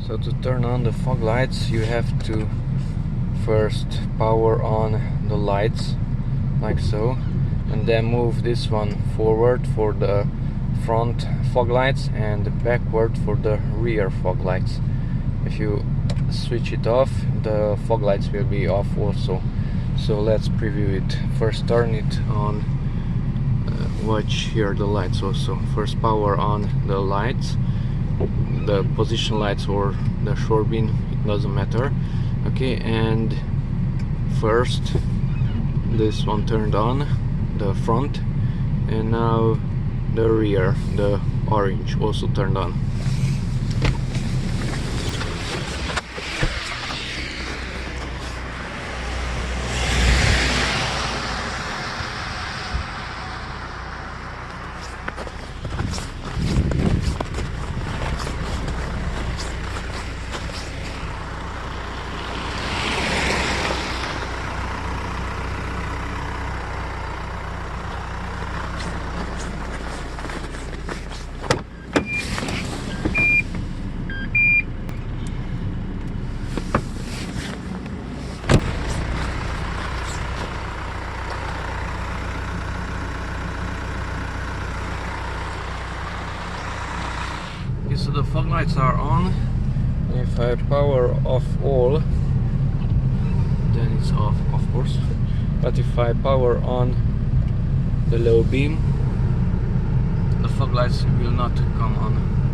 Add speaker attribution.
Speaker 1: So to turn on the fog lights, you have to first power on the lights like so, and then move this one forward for the front fog lights and backward for the rear fog lights. If you switch it off, the fog lights will be off also. So let's preview it. First turn it on, watch here the lights also. First power on the lights, the position lights or the shore beam, it doesn't matter. Okay, and first this one turned on, the front, and now the rear, the orange, also turned on. So the fog lights are on. If I power off all, then it's off, of course. But if I power on the low beam, the fog lights will not come on.